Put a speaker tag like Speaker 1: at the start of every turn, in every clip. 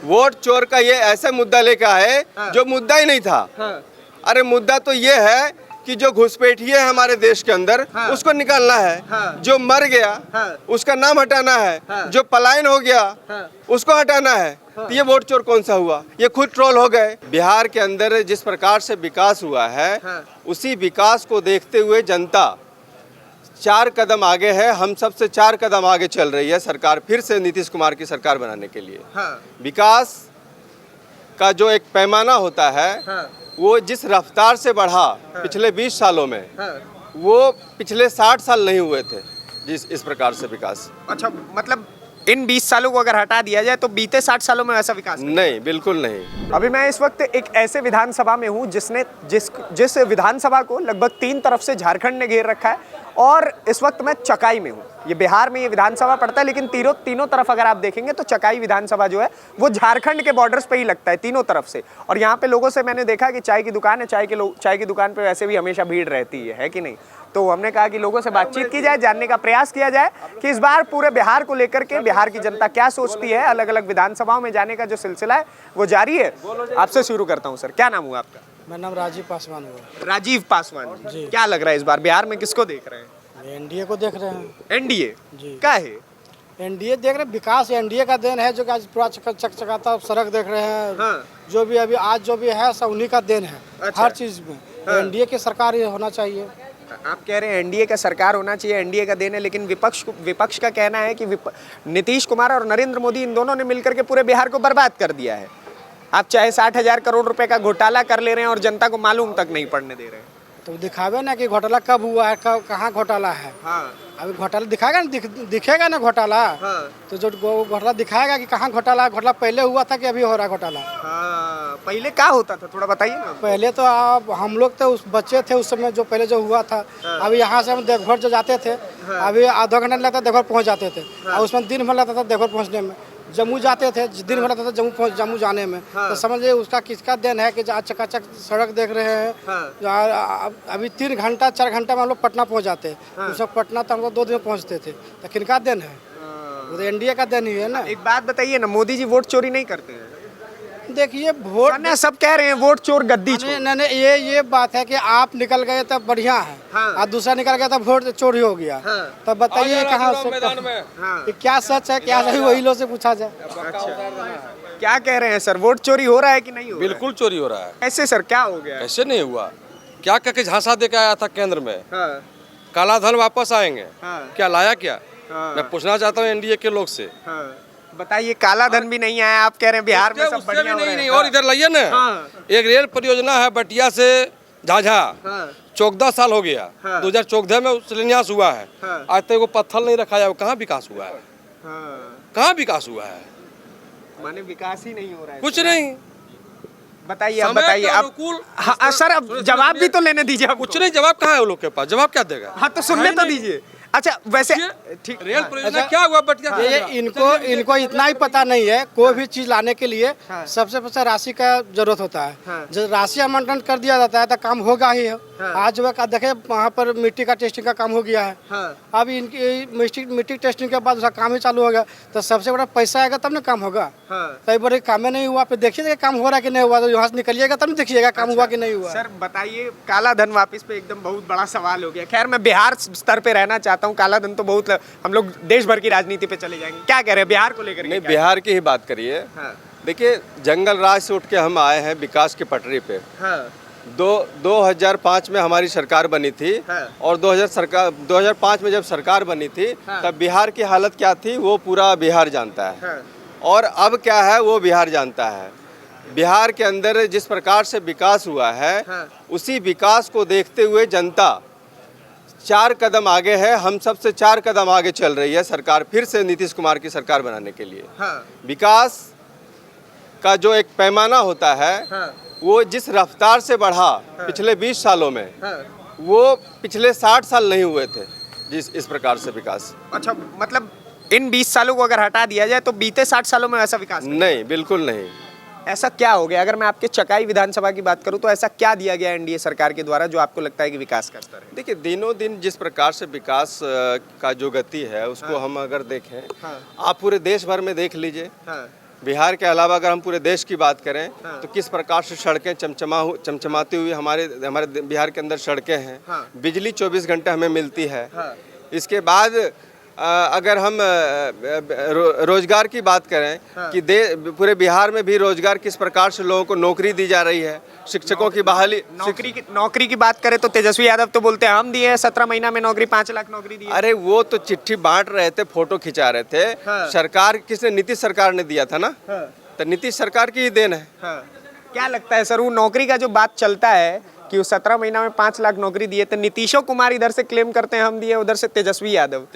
Speaker 1: Vote चोर का ये ऐसा मुद्दा लेकर आए जो मुद्दा ही नहीं था। अरे मुद्दा तो ये है कि जो घुसपैठिए है हमारे देश के अंदर उसको निकालना है, जो मर गया उसका नाम हटाना है, जो पलायन हो गया उसको हटाना है। तो ये वोट चोर कौन सा हुआ? ये खुद ट्रोल हो गए। बिहार के अंदर जिस प्रकार से विकास हुआ है उसी विकास को देखते हुए जनता 4 कदम आगे है, हम सबसे 4 कदम आगे चल रही है सरकार, फिर से नीतीश कुमार की सरकार बनाने के लिए। विकास का जो एक पैमाना होता है वो जिस रफ्तार से बढ़ा पिछले 20 सालों में, वो पिछले 60 साल नहीं हुए थे जिस इस प्रकार से विकास।
Speaker 2: अच्छा, मतलब इन 20 सालों को अगर हटा दिया जाए तो बीते 60 सालों में ऐसा विकास
Speaker 1: नहीं, बिल्कुल नहीं।
Speaker 2: अभी मैं इस वक्त एक ऐसे विधानसभा में हूं जिस विधानसभा को लगभग 3 तरफ से झारखंड ने घेर रखा है, और इस वक्त मैं चकाई में हूं। ये बिहार में ये विधानसभा पड़ता है, लेकिन तीनों तरफ अगर आप देखेंगे तो चकाई विधानसभा जो है वो झारखंड के बॉर्डर्स पे ही लगता है, तीनों तरफ से। और यहाँ पे लोगों से मैंने देखा कि चाय की दुकान है, चाय की दुकान पे वैसे भी हमेशा भीड़ रहती है कि नहीं? तो हमने कहा कि लोगों से बातचीत की जाए, जानने का प्रयास किया जाए कि इस बार पूरे बिहार को लेकर के बिहार की जनता क्या सोचती है। अलग अलग विधानसभाओं में जाने का जो सिलसिला है वो जारी है। आपसे शुरू करता हूँ सर, क्या नाम हुआ आपका?
Speaker 3: मेरा नाम राजीव पासवान हुआ।
Speaker 2: राजीव पासवान जी, क्या लग रहा है इस बार बिहार में किसको देख रहे हैं?
Speaker 3: एनडीए को देख रहे हैं।
Speaker 2: एनडीए
Speaker 3: जी,
Speaker 2: क्या है?
Speaker 3: एनडीए देख रहे हैं, विकास एनडीए का देन है, जो कि आज पूरा चकचकाता सड़क देख रहे हैं। जो भी अभी आज जो भी है सब उन्हीं का देन है।
Speaker 2: अच्छा।
Speaker 3: हर चीज में एनडीए की सरकार ये होना चाहिए।
Speaker 2: आप कह रहे हैं एनडीए का सरकार होना चाहिए, एनडीए का देन है, लेकिन विपक्ष का कहना है कि नीतीश कुमार और नरेंद्र मोदी इन दोनों ने मिलकर के पूरे बिहार को बर्बाद कर दिया है। आप चाहे 60,000 करोड़ रुपए का घोटाला कर ले रहे हैं और जनता को मालूम तक नहीं पड़ने दे रहे हैं।
Speaker 3: तो दिखावे ना कि घोटाला कब हुआ है, कहाँ घोटाला है। अभी घोटाला दिखाएगा ना, दिखेगा ना घोटाला। तो जो घोटाला दिखाएगा कि कहाँ घोटाला है, घोटाला पहले हुआ था कि अभी हो रहा है घोटाला।
Speaker 2: पहले क्या होता था थोड़ा बताइए ना।
Speaker 3: पहले तो आप हम लोग तो उस बच्चे थे उस समय, जो पहले जो हुआ था। अभी यहाँ से हम देवघर जो जाते थे, अभी आधा घंटा लगता था देवघर पहुँच जाते थे, और उसमें दिन भर लगता था देवघर पहुँचने में। जम्मू जाते थे, दिन भर लगता था जम्मू जाने में। तो समझिए उसका किसका देन है कि जहाँ चकाचक सड़क देख रहे हैं। अभी 3 घंटा 4 घंटा में हम लोग पटना पहुँच जाते हैं। उस पटना तो हम लोग 2 दिन में पहुँचते थे। तो किनका देन है? वो तो एनडीए का देन ही है ना।
Speaker 2: एक बात बताइए ना, मोदी जी वोट चोरी नहीं करते हैं?
Speaker 3: देखिए वोट
Speaker 2: सब कह रहे हैं वोट चोर गद्दी चोर।
Speaker 3: नहीं, ये बात है कि आप निकल गए तब बढ़िया है, और दूसरा निकल गया तब वोट चोरी हो गया। तब बताइए कहाँ से क्या सच है क्या सही, वही लोग से पूछा जाए।
Speaker 2: क्या कह रहे हैं सर, वोट चोरी हो रहा है कि नहीं हो रहा है?
Speaker 4: बिल्कुल चोरी हो रहा है।
Speaker 2: ऐसे सर क्या हो गया?
Speaker 4: ऐसे नहीं हुआ, क्या कह के झांसा दे के आया था केंद्र में। काला धन वापस आएंगे, क्या लाया क्या? मैं पूछना चाहता हूँ एनडीए के लोग से।
Speaker 2: बताइए, काला धन भी नहीं आया, आप कह रहे हैं बिहार में सब बढ़िया हो रहा है।
Speaker 4: नहीं, और इधर लाइए ना। एक रेल परियोजना है बटिया से झाझा, 14 साल हो गया। 2014 में शिलान्यास हुआ है, आज तक वो पत्थर नहीं रखा है। कहाँ विकास हुआ है? कहाँ विकास हुआ है?
Speaker 2: माने विकास ही नहीं हो रहा है,
Speaker 4: कुछ नहीं।
Speaker 2: बताइए अब बताइए अब। हाँ सर, अब जवाब भी तो लेने दीजिए।
Speaker 4: कुछ नहीं, जवाब कहाँ है वो लोग के पास? जवाब क्या देगा?
Speaker 2: हाँ तो सुनने तो दीजिए। अच्छा वैसे
Speaker 4: ठीक, रेल परियोजना क्या हुआ बटिया?
Speaker 3: ये इनको इतना ही पता नहीं है, कोई भी चीज लाने के लिए सबसे पहले राशि का जरूरत होता है। जब राशि आवंटन कर दिया जाता है तो काम होगा ही है। आज वह देखे वहाँ पर मिट्टी का टेस्टिंग का काम हो गया है। अब इनकी मिट्टी टेस्टिंग के बाद उसका काम ही चालू होगा, तो सबसे बड़ा पैसा आएगा तब ना काम होगा। कई बार काम ही नहीं हुआ, फिर देखिए काम हो रहा है कि नहीं हुआ, तो यहाँ से निकलिएगा तब देखिएगा काम हुआ कि नहीं हुआ।
Speaker 2: सर बताइए, काला धन वापिस पे एकदम बहुत बड़ा सवाल हो गया। खैर मैं बिहार स्तर पे रहना चाहता हूँ, काला धन तो बहुत, हम लोग देश भर की राजनीति पे चले जाएंगे। क्या कह रहे हैं बिहार को लेकर?
Speaker 1: नहीं, बिहार की ही बात करिए। देखिए, जंगल राज से उठ के हम आए हैं विकास की पटरी पे। 2005 में हमारी सरकार बनी थी, और 2005 में जब सरकार बनी थी तब बिहार की हालत क्या थी वो पूरा बिहार जानता है, और अब क्या है वो बिहार जानता है। बिहार के अंदर जिस प्रकार से विकास हुआ है उसी विकास को देखते हुए जनता 4 कदम आगे है, हम सबसे 4 कदम आगे चल रही है सरकार, फिर से नीतीश कुमार की सरकार बनाने के लिए। विकास का जो एक पैमाना होता है वो जिस रफ्तार से बढ़ा पिछले 20 सालों में, वो पिछले 60 साल नहीं हुए थे जिस इस प्रकार से विकास।
Speaker 2: अच्छा, मतलब इन 20 सालों को अगर हटा दिया जाए तो बीते 60 सालों में ऐसा विकास
Speaker 1: नहीं, बिल्कुल नहीं।
Speaker 2: ऐसा क्या हो गया? अगर मैं आपके चकाई विधानसभा की बात करूं तो ऐसा क्या दिया गया एनडीए सरकार के द्वारा जो आपको लगता है कि विकास का स्तर है?
Speaker 1: देखिए, दिनों दिन जिस प्रकार से विकास का जो गति है उसको हम अगर देखें, आप पूरे देश भर में देख लीजिए। बिहार के अलावा अगर हम पूरे देश की बात करें तो किस प्रकार से सड़कें चमचमाती हुई हमारे बिहार के अंदर सड़कें हैं। बिजली 24 घंटे हमें मिलती है। इसके बाद अगर हम रोजगार की बात करें कि पूरे बिहार में भी रोजगार किस प्रकार से लोगों को नौकरी दी जा रही है। शिक्षकों की बहाली,
Speaker 2: नौकरी की बात करें तो तेजस्वी यादव तो बोलते हैं हम दिए हैं 17 महीना में नौकरी, 5 लाख नौकरी दी है।
Speaker 1: अरे वो तो चिट्ठी बांट रहे थे, फोटो खिंचा रहे थे। सरकार किसने? नीतीश सरकार ने दिया था ना। तो नीतीश सरकार की ही देन है।
Speaker 2: क्या लगता है सर, वो नौकरी का जो बात चलता है कि वो 17 महीना में 5 लाख नौकरी दिए, तो नीतीशो कुमार इधर से क्लेम करते हैं हम दिए, उधर से तेजस्वी यादव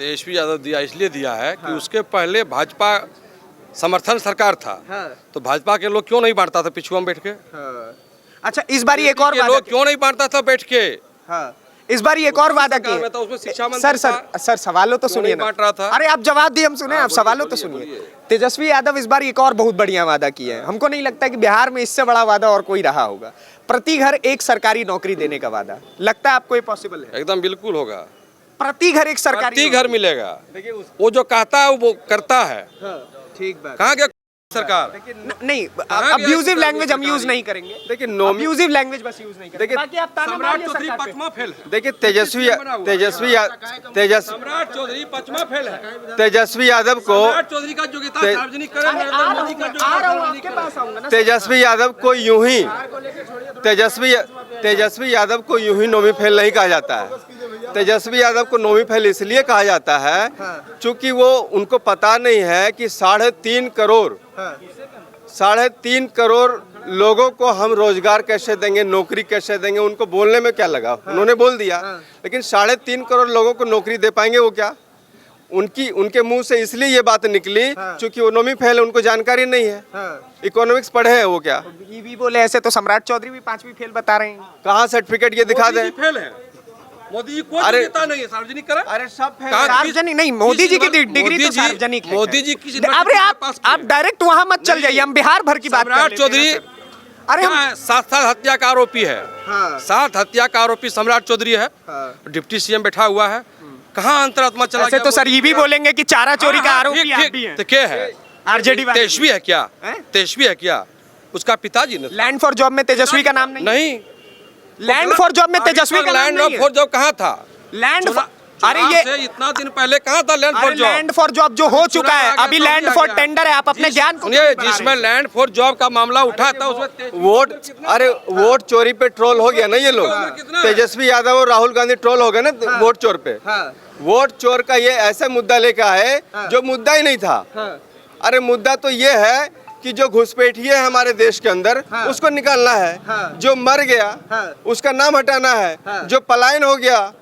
Speaker 4: दिया इसलिए दिया है कि उसके पहले भाजपा समर्थन सरकार था। तो भाजपा के लोग क्यों नहीं बांटता था पिछुआ में बैठ के?
Speaker 2: अच्छा, इस बार एक और
Speaker 4: लोग क्यों नहीं बांटता था बैठ के?
Speaker 2: इस बार एक और वादा किया।
Speaker 4: तो उसमें शिक्षा मंत्री
Speaker 2: सर सवालों तो सुनिए ना।
Speaker 4: बांट रहा था।
Speaker 2: अरे आप जवाब दिए, हम सुने, आप सवालों तो सुनिए। तेजस्वी यादव इस बार एक और बहुत बढ़िया वादा किए हैं। हमको नहीं लगता कि बिहार में इससे बड़ा वादा और कोई रहा होगा। प्रति घर एक सरकारी नौकरी देने का वादा, लगता है आपको ये पॉसिबल है?
Speaker 4: एकदम बिल्कुल होगा।
Speaker 2: प्रति घर एक सरकारी,
Speaker 4: प्रति घर मिलेगा। वो जो कहता है वो करता है।
Speaker 2: ठीक बात।
Speaker 4: कहाँ गया सरकार?
Speaker 2: नहीं, अब्यूजिव लैंग्वेज हम यूज नहीं करेंगे।
Speaker 1: देखिए,
Speaker 2: अब्यूजिव लैंग्वेज बस यूज नहीं करेंगे। बाकी आप ताना मारिए
Speaker 4: चौधरी
Speaker 2: सरकार पे।
Speaker 4: पचमा फेल है।
Speaker 1: देखिए तेजस्वी
Speaker 4: सम्राट चौधरी पचमा फेल है।
Speaker 1: तेजस्वी यादव को
Speaker 4: सम्राट चौधरी का योग्यता सार्वजनिक करें। नरेंद्र मोदी का
Speaker 2: आ रहा हूँ, आपके पास आऊंगा ना।
Speaker 1: तेजस्वी यादव को यूं ही तेजस्वी यादव को यूं ही नौवीं फेल नहीं कहा जाता है। तेजस्वी यादव को नौवीं फेल इसलिए कहा जाता है क्योंकि वो उनको पता नहीं है कि 3.5 करोड़ लोगों को हम रोजगार कैसे देंगे, नौकरी कैसे देंगे। उनको बोलने में क्या लगा, उन्होंने बोल दिया। लेकिन 3.5 करोड़ लोगों को नौकरी दे पाएंगे वो क्या? उनके मुंह से इसलिए ये बात निकली क्योंकि वो नौवीं फेल है, उनको जानकारी नहीं है। इकोनॉमिक्स पढ़े हैं वो क्या?
Speaker 2: ये भी बोले ऐसे तो सम्राट चौधरी भी 5वीं फेल बता रहे हैं।
Speaker 1: कहाँ सर्टिफिकेट ये दिखा दें?
Speaker 4: फेल है मोदी जी, कोई योग्यता नहीं है सार्वजनिक करें।
Speaker 1: अरे सब फेल
Speaker 4: कहाँ?
Speaker 2: सार्वजनिक नहीं, मोदी जी की डिग्री तो सार्वजनिक है।
Speaker 4: मोदी जी की
Speaker 2: अरे आप डायरेक्ट वहां मत चल जाइए, हम बिहार भर की बात कर
Speaker 4: सम्राट
Speaker 2: लेते हैं
Speaker 4: चौधरी
Speaker 2: सर। अरे हम
Speaker 4: 7 हत्या का आरोपी है। 7 हत्या का आरोपी सम्राट चौधरी है। डिप्टी सीएम बैठा हुआ है। कहाँ अंतरात्मा चला
Speaker 2: ऐसे
Speaker 4: गया?
Speaker 2: तो सर ये भी बोलेंगे कि चारा चोरी का आरोपी आप भी हैं।
Speaker 4: तो क्या है?
Speaker 2: आरजेडी वाले
Speaker 4: तेजस्वी है क्या? तेजस्वी है क्या? उसका पिताजी ने
Speaker 2: लैंड फॉर जॉब में तेजस्वी का नाम नहीं।
Speaker 4: नहीं,
Speaker 2: लैंड फॉर जॉब में तेजस्वी का नाम
Speaker 4: लैंड
Speaker 2: नहीं
Speaker 4: फॉर जॉब कहाँ था?
Speaker 2: लैंड अरे
Speaker 4: चुनाव
Speaker 2: ये
Speaker 4: से इतना दिन पहले कहाँ था land for job?
Speaker 2: Land for job जो हो चुका है, अभी लैंड फॉर टेंडर है। आप अपने ज्ञान को
Speaker 4: सुनिए, जिसमें लैंड फॉर जॉब का मामला उठा था उसमें
Speaker 1: वोट चोरी पे ट्रोल हो गया ना ये लोग। तेजस्वी यादव और राहुल गांधी ट्रोल हो गए ना वोट चोर पे। वोट चोर का ये ऐसा मुद्दा लेकर आए जो मुद्दा ही नहीं था। अरे मुद्दा तो ये है कि जो घुसपैठिए है हमारे देश के अंदर उसको निकालना है। जो मर गया उसका नाम हटाना है। जो पलायन हो गया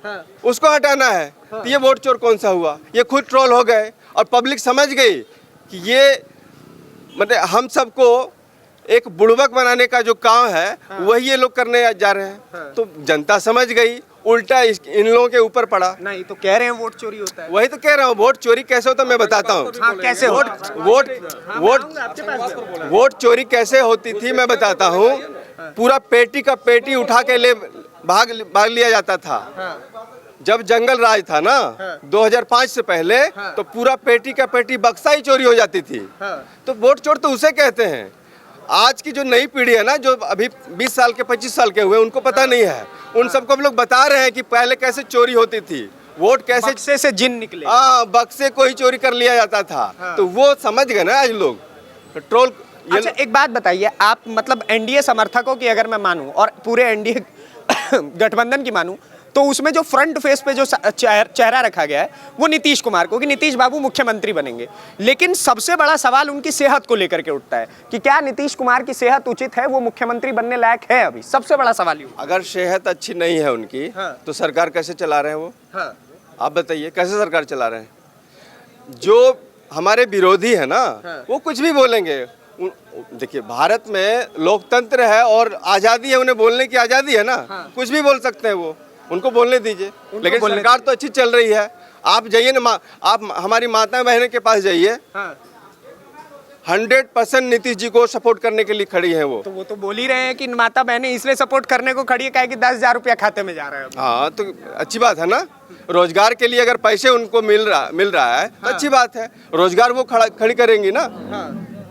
Speaker 1: उसको हटाना है। तो ये वोट चोर कौन सा हुआ? ये खुद ट्रोल हो गए और पब्लिक समझ गई कि ये मतलब हम सबको एक बुड़बक बनाने का जो काम है वही ये लोग करने जा रहे हैं। तो जनता समझ गई, उल्टा इन लोगों के ऊपर पड़ा।
Speaker 2: नहीं तो कह रहे हैं वोट चोरी होता है।
Speaker 1: वही तो कह रहा हूँ, वोट चोरी कैसे होता है मैं बताता हूँ।
Speaker 2: कैसे
Speaker 1: वोट चोरी कैसे होती थी मैं बताता हूँ। पूरा पेटी का पेटी उठा के ले भाग लिया जाता था। जब जंगल राज था ना 2005 से पहले, तो पूरा पेटी का पेटी बक्सा ही चोरी हो जाती थी। तो वोट चोर तो उसे कहते हैं। आज की जो नई पीढ़ी है ना, जो अभी 20 साल के 25 साल के हुए, उनको पता नहीं है। उन सबको हम लोग बता रहे हैं कि पहले कैसे चोरी होती थी, वोट कैसे
Speaker 2: बक्से से जिन निकले।
Speaker 1: बक्से को ही चोरी कर लिया जाता था। तो वो समझ गए ना आज लोग। पेट्रोल
Speaker 2: अच्छा एक बात बताइए, आप मतलब एनडीए समर्थकों की अगर मैं मानूं और पूरे एनडीए गठबंधन की मानूं, तो उसमें जो फ्रंट फेस पे जो चेहरा रखा गया है वो नीतीश कुमार को, कि नीतीश बाबू मुख्यमंत्री बनेंगे। लेकिन सबसे बड़ा सवाल उनकी सेहत को लेकर के उठता है कि क्या नीतीश कुमार की सेहत उचित है, वो मुख्यमंत्री बनने लायक है? अभी सबसे बड़ा सवाल ये।
Speaker 1: अगर सेहत अच्छी नहीं है उनकी तो सरकार कैसे चला रहे हैं वो? आप बताइए कैसे सरकार चला रहे हैं? जो हमारे विरोधी है ना वो कुछ भी बोलेंगे। देखिए भारत में लोकतंत्र है और आज़ादी है, उन्हें बोलने की आज़ादी है ना। कुछ भी बोल सकते हैं वो, उनको बोलने दीजिए। लेकिन सरकार तो अच्छी चल रही है। आप जाइए ना, आप हमारी माता बहनों के पास जाइए, 100% नीतीश जी को सपोर्ट करने के लिए खड़ी है वो।
Speaker 2: तो वो तो बोल ही रहे हैं कि माता बहनें इसलिए सपोर्ट करने को खड़ी है क्या कि 10,000 रुपया खाते में जा रहा है।
Speaker 1: हाँ तो अच्छी बात है ना। रोजगार के लिए अगर पैसे उनको मिल रहा है तो अच्छी बात है। रोजगार वो खड़ी करेंगी ना।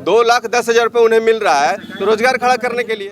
Speaker 1: 2,10,000 रुपये उन्हें मिल रहा है तो रोजगार खड़ा करने के लिए।